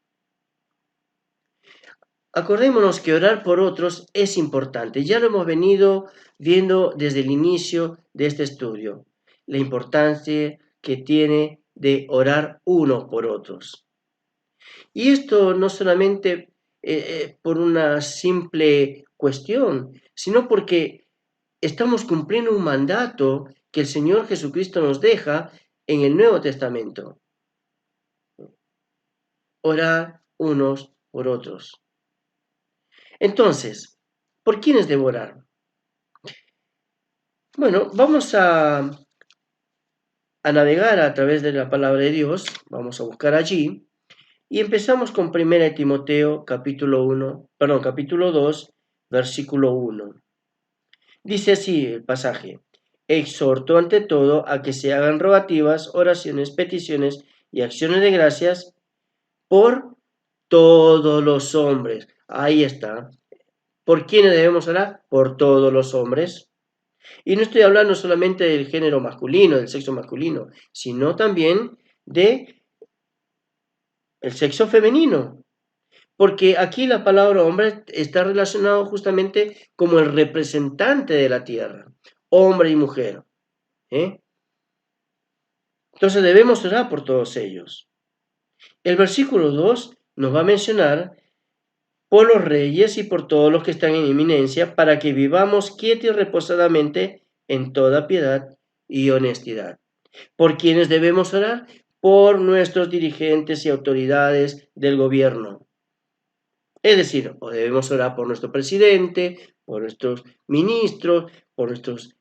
S3: Acordémonos que orar por otros es importante. Ya lo hemos venido viendo desde el inicio de este estudio, la importancia que tiene de orar unos por otros. Y esto no solamente por una simple cuestión, sino porque estamos cumpliendo un mandato que el Señor Jesucristo nos deja en el Nuevo Testamento. Orar unos por otros. Entonces, ¿por quiénes debo orar? Bueno, vamos a navegar a través de la palabra de Dios, vamos a buscar allí, y empezamos con 1 Timoteo capítulo 2, versículo 1. Dice así el pasaje: exhorto ante todo a que se hagan rogativas, oraciones, peticiones y acciones de gracias por todos los hombres. Ahí está. ¿Por quiénes debemos orar? Por todos los hombres. Y no estoy hablando solamente del género masculino, del sexo masculino, sino también de el sexo femenino. Porque aquí la palabra hombre está relacionado justamente como el representante de la tierra, hombre y mujer. Entonces debemos orar por todos ellos. El versículo 2 nos va a mencionar por los reyes y por todos los que están en eminencia, para que vivamos quietos y reposadamente en toda piedad y honestidad. ¿Por quiénes debemos orar? Por nuestros dirigentes y autoridades del gobierno. Es decir, o debemos orar por nuestro presidente, por nuestros ministros, por nuestros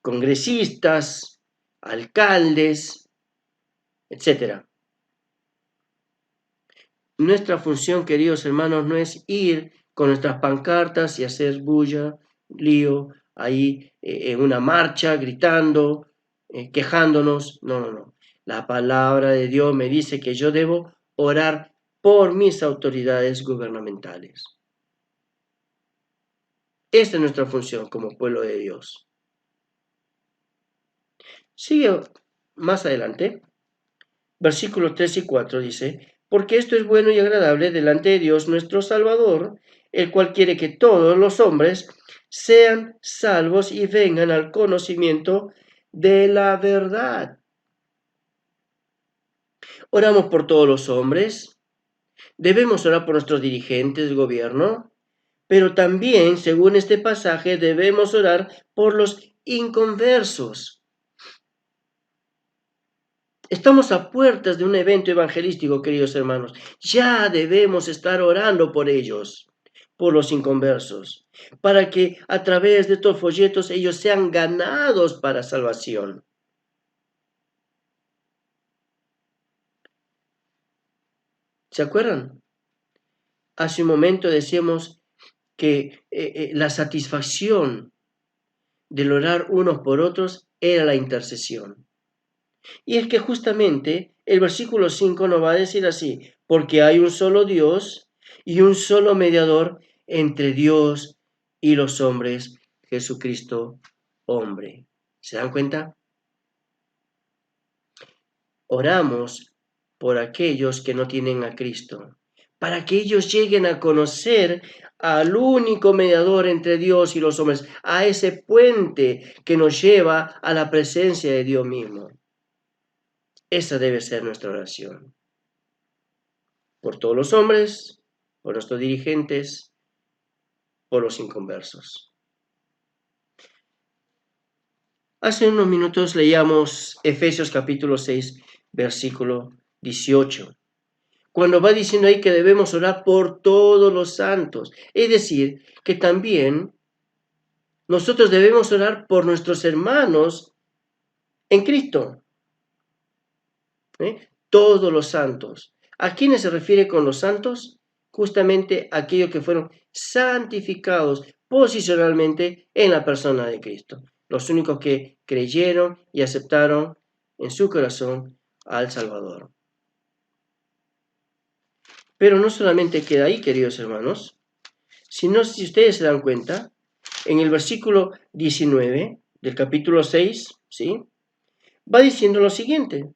S3: congresistas, alcaldes, etc. Nuestra función, queridos hermanos, no es ir con nuestras pancartas y hacer bulla, lío, ahí en una marcha, gritando, quejándonos. No. La palabra de Dios me dice que yo debo orar por mis autoridades gubernamentales. Esta es nuestra función como pueblo de Dios. Sigue más adelante, versículos 3 y 4 dice: porque esto es bueno y agradable delante de Dios nuestro Salvador, el cual quiere que todos los hombres sean salvos y vengan al conocimiento de la verdad. Oramos por todos los hombres, debemos orar por nuestros dirigentes del gobierno, pero también, según este pasaje, debemos orar por los inconversos. Estamos a puertas de un evento evangelístico, queridos hermanos. Ya debemos estar orando por ellos, por los inconversos, para que a través de estos folletos ellos sean ganados para salvación. ¿Se acuerdan? Hace un momento decíamos que la satisfacción del orar unos por otros era la intercesión. Y es que justamente el versículo 5 nos va a decir así: porque hay un solo Dios y un solo mediador entre Dios y los hombres, Jesucristo hombre. ¿Se dan cuenta? Oramos por aquellos que no tienen a Cristo, para que ellos lleguen a conocer al único mediador entre Dios y los hombres, a ese puente que nos lleva a la presencia de Dios mismo. Esa debe ser nuestra oración. Por todos los hombres, por nuestros dirigentes, por los inconversos. Hace unos minutos leíamos Efesios capítulo 6, versículo 18, cuando va diciendo ahí que debemos orar por todos los santos. Es decir, que también nosotros debemos orar por nuestros hermanos en Cristo. Todos los santos. ¿A quiénes se refiere con los santos? Justamente a aquellos que fueron santificados posicionalmente en la persona de Cristo. Los únicos que creyeron y aceptaron en su corazón al Salvador. Pero no solamente queda ahí, queridos hermanos, sino, si ustedes se dan cuenta, en el versículo 19 del capítulo 6, ¿sí?, va diciendo lo siguiente: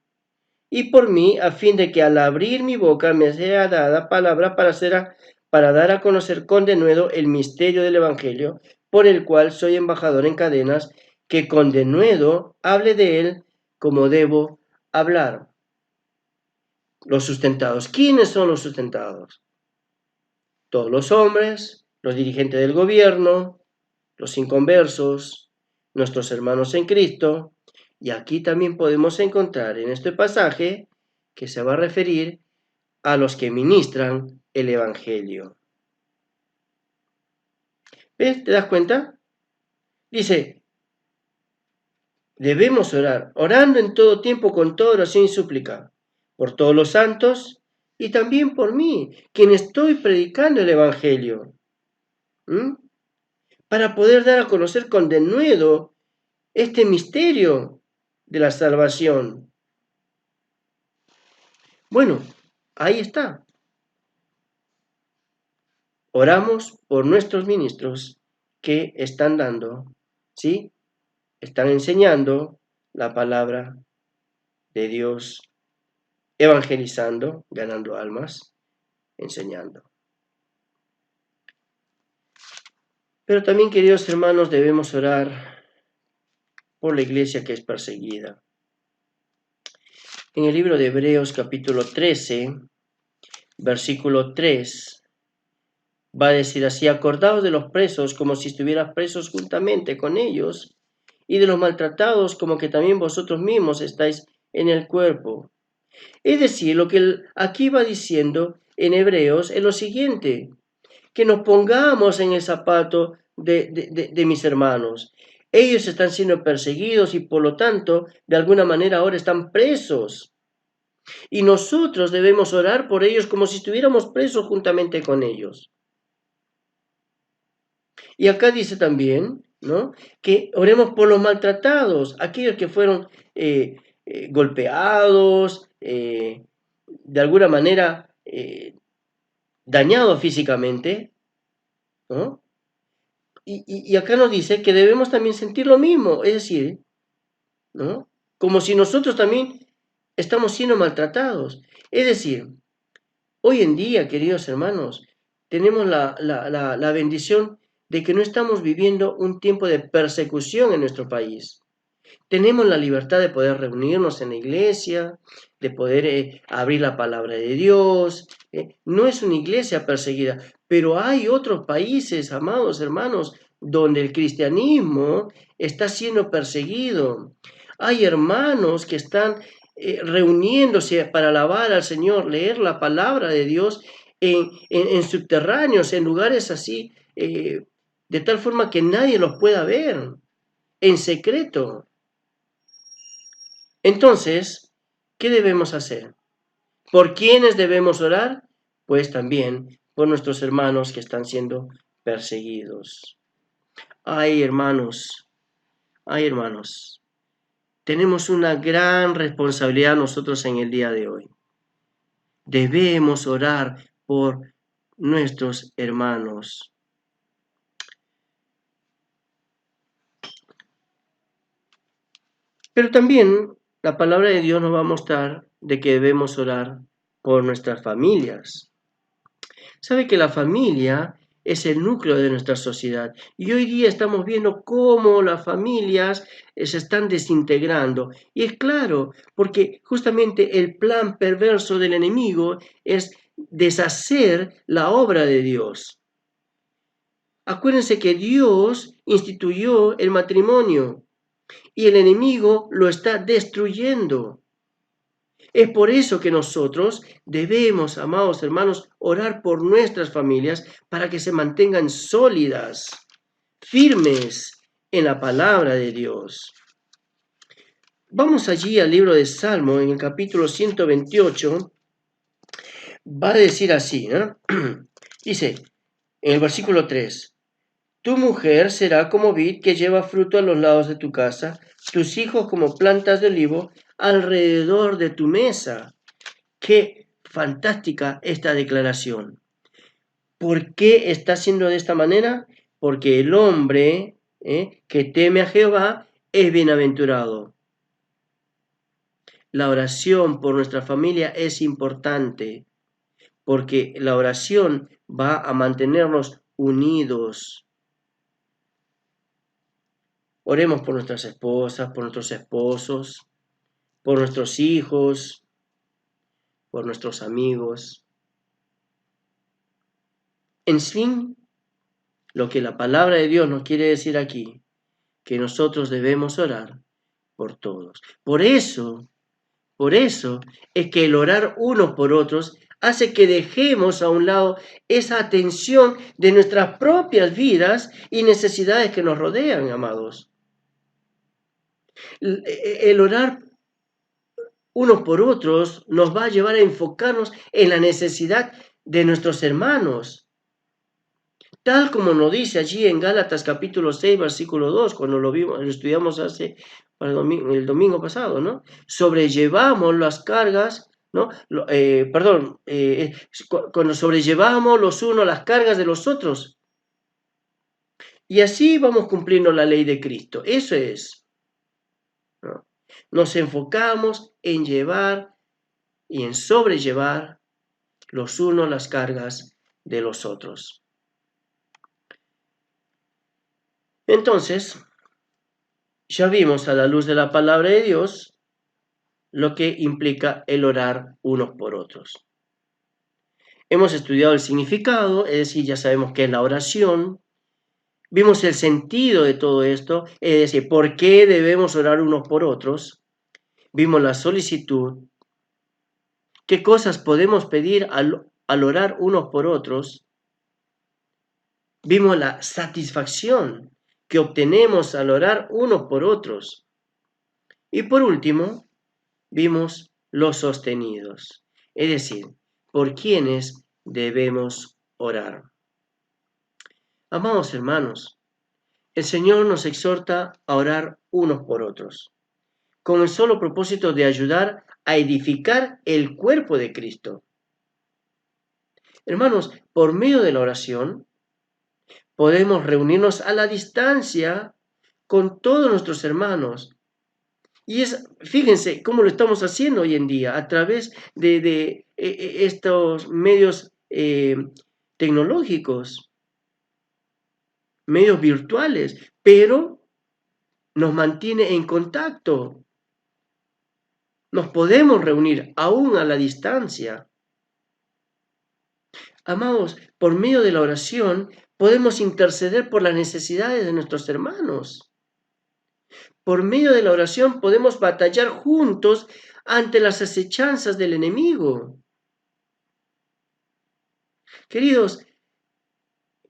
S3: y por mí, a fin de que al abrir mi boca me sea dada palabra para dar a conocer con denuedo el misterio del Evangelio, por el cual soy embajador en cadenas, que con denuedo hable de él como debo hablar. Los sustentados. ¿Quiénes son los sustentados? Todos los hombres, los dirigentes del gobierno, los inconversos, nuestros hermanos en Cristo. Y aquí también podemos encontrar en este pasaje que se va a referir a los que ministran el Evangelio. ¿Ves? ¿Te das cuenta? Dice, debemos orar, orando en todo tiempo con toda oración y súplica, por todos los santos y también por mí, quien estoy predicando el Evangelio. Para poder dar a conocer con denuedo este misterio de la salvación. Bueno, ahí está. Oramos por nuestros ministros que están dando, ¿sí?, están enseñando la palabra de Dios, evangelizando, ganando almas, enseñando. Pero también, queridos hermanos, debemos orar por la iglesia que es perseguida. En el libro de Hebreos capítulo 13, versículo 3, va a decir así: acordaos de los presos como si estuvieras presos juntamente con ellos, y de los maltratados como que también vosotros mismos estáis en el cuerpo. Es decir, lo que aquí va diciendo en Hebreos es lo siguiente: que nos pongamos en el zapato de mis hermanos. Ellos están siendo perseguidos y por lo tanto, de alguna manera ahora están presos. Y nosotros debemos orar por ellos como si estuviéramos presos juntamente con ellos. Y acá dice también, ¿no?, que oremos por los maltratados, aquellos que fueron golpeados, de alguna manera dañados físicamente, ¿no? Y acá nos dice que debemos también sentir lo mismo, es decir, ¿no?, como si nosotros también estamos siendo maltratados. Es decir, hoy en día, queridos hermanos, tenemos la bendición de que no estamos viviendo un tiempo de persecución en nuestro país. Tenemos la libertad de poder reunirnos en la iglesia, de poder abrir la palabra de Dios. No es una iglesia perseguida, pero hay otros países, amados hermanos, donde el cristianismo está siendo perseguido. Hay hermanos que están reuniéndose para alabar al Señor, leer la palabra de Dios en subterráneos, en lugares así, de tal forma que nadie los pueda ver, en secreto. Entonces, ¿qué debemos hacer? ¿Por quiénes debemos orar? Pues también por nuestros hermanos que están siendo perseguidos. Ay, hermanos, tenemos una gran responsabilidad nosotros en el día de hoy. Debemos orar por nuestros hermanos. Pero también la palabra de Dios nos va a mostrar de que debemos orar por nuestras familias. Sabe que la familia es el núcleo de nuestra sociedad y hoy día estamos viendo cómo las familias se están desintegrando. Y es claro, porque justamente el plan perverso del enemigo es deshacer la obra de Dios. Acuérdense que Dios instituyó el matrimonio y el enemigo lo está destruyendo. Es por eso que nosotros debemos, amados hermanos, orar por nuestras familias para que se mantengan sólidas, firmes en la palabra de Dios. Vamos allí al libro de Salmo, en el capítulo 128, va a decir así, ¿no? Dice, en el versículo 3, tu mujer será como vid que lleva fruto a los lados de tu casa, tus hijos como plantas de olivo alrededor de tu mesa. Qué fantástica esta declaración. ¿Por qué está haciendo de esta manera? Porque el hombre que teme a Jehová es bienaventurado. La oración por nuestra familia es importante porque la oración va a mantenernos unidos. Oremos por nuestras esposas, por nuestros esposos, por nuestros hijos, por nuestros amigos. En fin, lo que la palabra de Dios nos quiere decir aquí, que nosotros debemos orar por todos. Por eso es que el orar unos por otros hace que dejemos a un lado esa atención de nuestras propias vidas y necesidades que nos rodean, amados. El orar unos por otros nos va a llevar a enfocarnos en la necesidad de nuestros hermanos. Tal como nos dice allí en Gálatas capítulo 6, versículo 2, cuando lo estudiamos el domingo pasado, ¿no? Sobrellevamos las cargas, ¿no? Cuando sobrellevamos los unos las cargas de los otros. Y así vamos cumpliendo la ley de Cristo. Eso es, ¿no? Nos enfocamos en llevar y en sobrellevar los unos las cargas de los otros. Entonces, ya vimos a la luz de la palabra de Dios lo que implica el orar unos por otros. Hemos estudiado el significado, es decir, ya sabemos qué es la oración. Vimos el sentido de todo esto, es decir, por qué debemos orar unos por otros. Vimos la solicitud, qué cosas podemos pedir al orar unos por otros. Vimos la satisfacción que obtenemos al orar unos por otros. Y por último, vimos los sostenidos, es decir, por quienes debemos orar. Amados hermanos, el Señor nos exhorta a orar unos por otros, con el solo propósito de ayudar a edificar el cuerpo de Cristo. Hermanos, por medio de la oración, podemos reunirnos a la distancia con todos nuestros hermanos. Y fíjense cómo lo estamos haciendo hoy en día, a través de estos medios tecnológicos, medios virtuales, pero nos mantiene en contacto. Nos podemos reunir aún a la distancia. Amados, por medio de la oración podemos interceder por las necesidades de nuestros hermanos. Por medio de la oración podemos batallar juntos ante las acechanzas del enemigo. Queridos,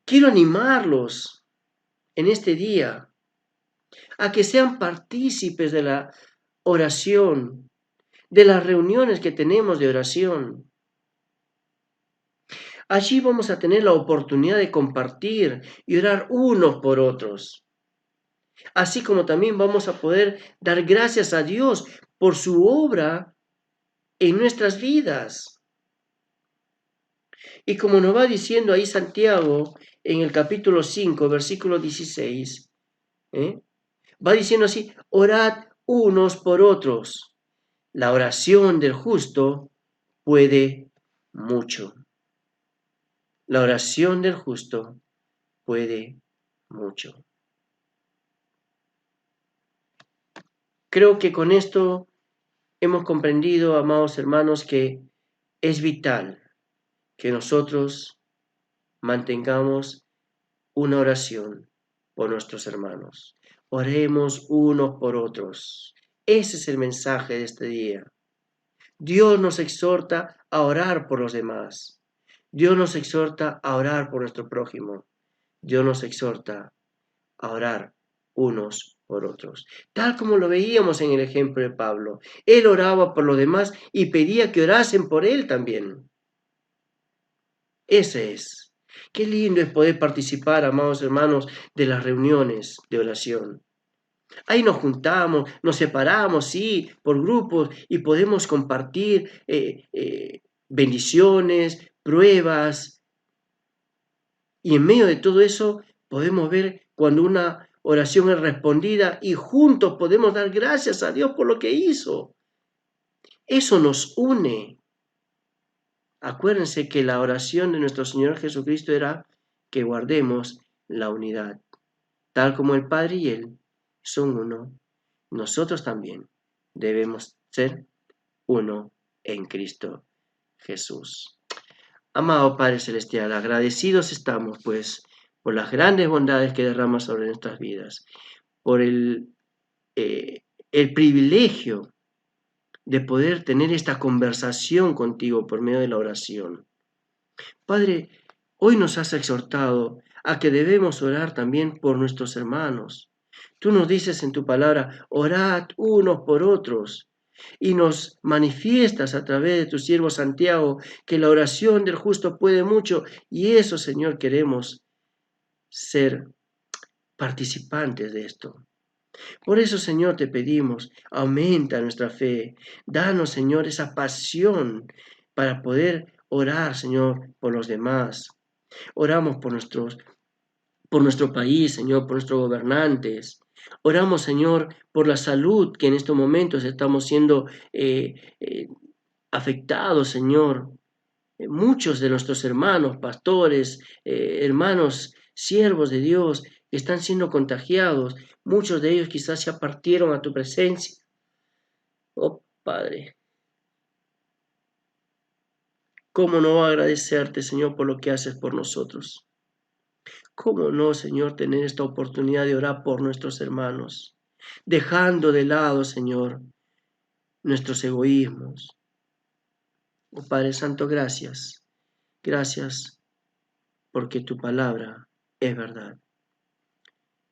S3: quiero animarlos en este día a que sean partícipes de la oración, de las reuniones que tenemos de oración. Allí vamos a tener la oportunidad de compartir y orar unos por otros. Así como también vamos a poder dar gracias a Dios por su obra en nuestras vidas. Y como nos va diciendo ahí Santiago en el capítulo 5, versículo 16, va diciendo así, orad unos por otros. La oración del justo puede mucho. La oración del justo puede mucho. Creo que con esto hemos comprendido, amados hermanos, que es vital que nosotros mantengamos una oración por nuestros hermanos. Oremos unos por otros. Ese es el mensaje de este día. Dios nos exhorta a orar por los demás. Dios nos exhorta a orar por nuestro prójimo. Dios nos exhorta a orar unos por otros. Tal como lo veíamos en el ejemplo de Pablo. Él oraba por los demás y pedía que orasen por él también. Ese es. Qué lindo es poder participar, amados hermanos, de las reuniones de oración. Ahí nos juntamos, nos separamos, sí, por grupos y podemos compartir bendiciones, pruebas. Y en medio de todo eso podemos ver cuando una oración es respondida y juntos podemos dar gracias a Dios por lo que hizo. Eso nos une. Acuérdense que la oración de nuestro Señor Jesucristo era que guardemos la unidad. Tal como el Padre y Él son uno, nosotros también debemos ser uno en Cristo Jesús. Amado Padre Celestial, agradecidos estamos pues por las grandes bondades que derramas sobre nuestras vidas, por el privilegio de poder tener esta conversación contigo por medio de la oración. Padre, hoy nos has exhortado a que debemos orar también por nuestros hermanos. Tú nos dices en tu palabra, orad unos por otros, y nos manifiestas a través de tu siervo Santiago que la oración del justo puede mucho, y eso, Señor, queremos ser participantes de esto. Por eso, Señor, te pedimos, aumenta nuestra fe, danos, Señor, esa pasión para poder orar, Señor, por los demás. Oramos por nuestro país, Señor, por nuestros gobernantes. Oramos, Señor, por la salud que en estos momentos estamos siendo afectados, Señor. Muchos de nuestros hermanos, pastores, hermanos, siervos de Dios, están siendo contagiados. Muchos de ellos quizás ya partieron a tu presencia. Oh, Padre, ¿cómo no agradecerte, Señor, por lo que haces por nosotros? ¿Cómo no, Señor, tener esta oportunidad de orar por nuestros hermanos? Dejando de lado, Señor, nuestros egoísmos. Oh, Padre Santo, gracias. Gracias porque tu palabra es verdad.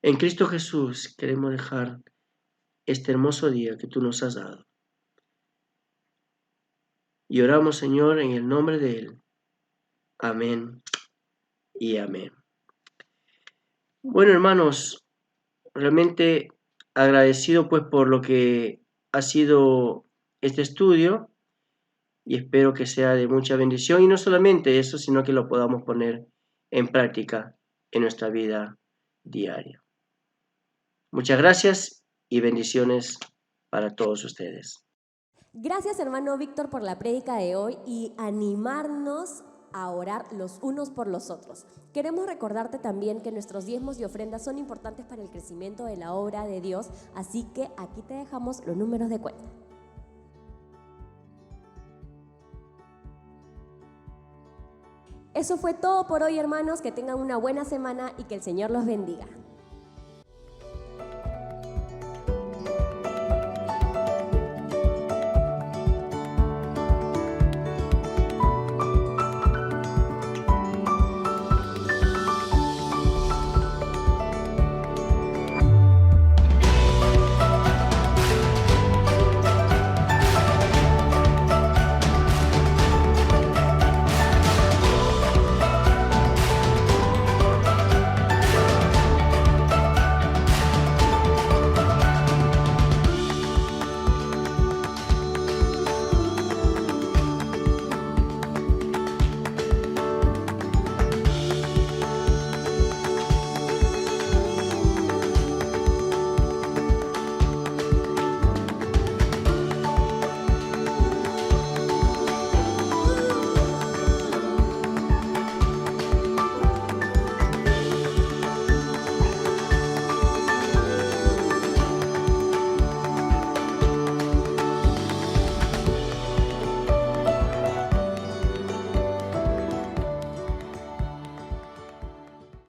S3: En Cristo Jesús queremos dejar este hermoso día que tú nos has dado. Y oramos, Señor, en el nombre de Él. Amén y amén. Bueno, hermanos, realmente agradecido pues por lo que ha sido este estudio y espero que sea de mucha bendición y no solamente eso, sino que lo podamos poner en práctica en nuestra vida diaria. Muchas gracias y bendiciones para todos ustedes.
S2: Gracias, hermano Víctor, por la prédica de hoy y animarnos a orar los unos por los otros. Queremos recordarte también que nuestros diezmos y ofrendas son importantes para el crecimiento de la obra de Dios, así que aquí te dejamos los números de cuenta. Eso fue todo por hoy, hermanos. Que tengan una buena semana y que el Señor los bendiga.